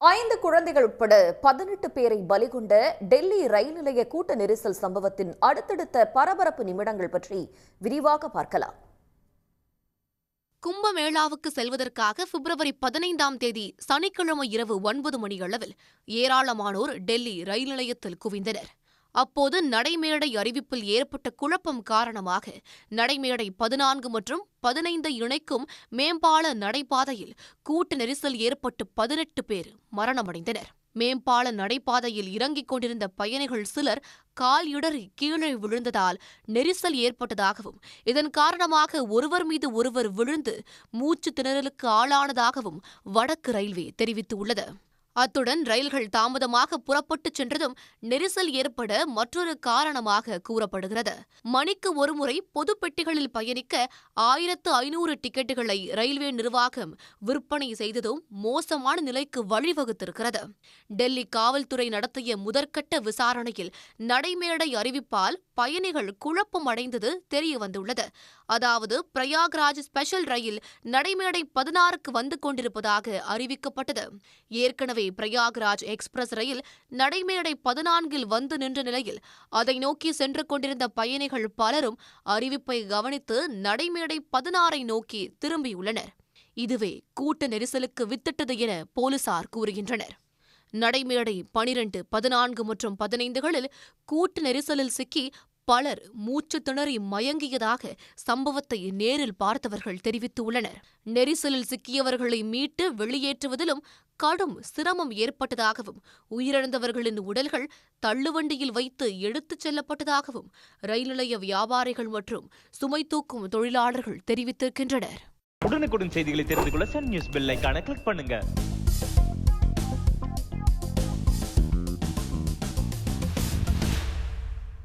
5 குழந்தைகள் உட்பட 18 பேரை பலிகொண்ட டெல்லி ரயில் நிலைய கூட்ட நெரிசல் சம்பவத்தின் அடுத்தடுத்த பரபரப்பு நிமிடங்கள் பற்றி விரிவாக பார்க்கலாம். கும்பமேளாவுக்கு செல்வதற்காக பிப்ரவரி 15ஆம் தேதி சனிக்கிழமை இரவு 9 மணியளவில் ஏராளமானோர் டெல்லி ரயில் நிலையத்தில் குவிந்தனர். அப்போது நடைமேடை அறிவிப்பில் ஏற்பட்ட குழப்பம் காரணமாக நடைமேடை 14 மற்றும் 15 இணைக்கும் மேம்பால நடைபாதையில் கூட்ட நெரிசல் ஏற்பட்டு 18 பேர் மரணமடைந்தனர். மேம்பால நடைபாதையில் இறங்கிக் கொண்டிருந்த பயணிகள் சிலர் கால் இடறி கீழே விழுந்ததால் நெரிசல் ஏற்பட்டதாகவும், இதன் காரணமாக ஒருவர் மீது ஒருவர் விழுந்து மூச்சு திணறலுக்கு ஆளானதாகவும் வடக்கு ரயில்வே தெரிவித்துள்ளது. அத்துடன் ரயில்கள் தாமதமாக புறப்பட்டுச் சென்றதும் நெரிசல் ஏற்பட மற்றொரு காரணமாக கூறப்படுகிறது. மணிக்கு ஒருமுறை பொது பெட்டிகளில் பயணிக்க 1500 டிக்கெட்டுகளை ரயில்வே நிர்வாகம் விற்பனை செய்ததும் மோசமான நிலைக்கு வழிவகுத்திருக்கிறது. டெல்லி காவல்துறை நடத்திய முதற்கட்ட விசாரணையில் நடைமேடை அறிவிப்பால் பயணிகள் குழப்பம் அடைந்தது தெரியவந்துள்ளது. அதாவது பிரயாக்ராஜ் ஸ்பெஷல் ரயில் நடைமேடை 16க்கு வந்து கொண்டிருப்பதாக அறிவிக்கப்பட்டது. ஏற்கனவே பிரயாக்ராஜ் எக்ஸ்பிரஸ் ரயில் நடைமேடை 14இல் வந்து நின்ற நிலையில் அதை நோக்கி சென்று கொண்டிருந்த பயணிகள் பலரும் அறிவிப்பை கவனித்து நடைமேடை 16ஐ நோக்கி திரும்பியுள்ளனர். இதுவே கூட்ட நெரிசலுக்கு வித்திட்டது என போலீசார் கூறுகின்றனர். நடைமேடை 12, 14 மற்றும் 15களில் கூட்ட நெரிசலில் சிக்கி பலர் மூச்சு திணறி மயங்கியதாக சம்பவத்தை நேரில் பார்த்தவர்கள் தெரிவித்துள்ளனர். நெரிசலில் சிக்கியவர்களை மீட்டு வெளியேற்றுவதிலும் கடும் சிரமம் ஏற்பட்டதாகவும், உயிரிழந்தவர்களின் உடல்கள் தள்ளுவண்டியில் வைத்து எடுத்துச் செல்லப்பட்டதாகவும் ரயில் நிலைய வியாபாரிகள் மற்றும் சுமை தூக்கும் தொழிலாளர்கள் தெரிவித்திருக்கின்றனர். உடனுக்குடன் செய்திகளை தெரிந்து கொள்ள சன் நியூஸ் பெல் ஐகானை கிளிக் பண்ணுங்க.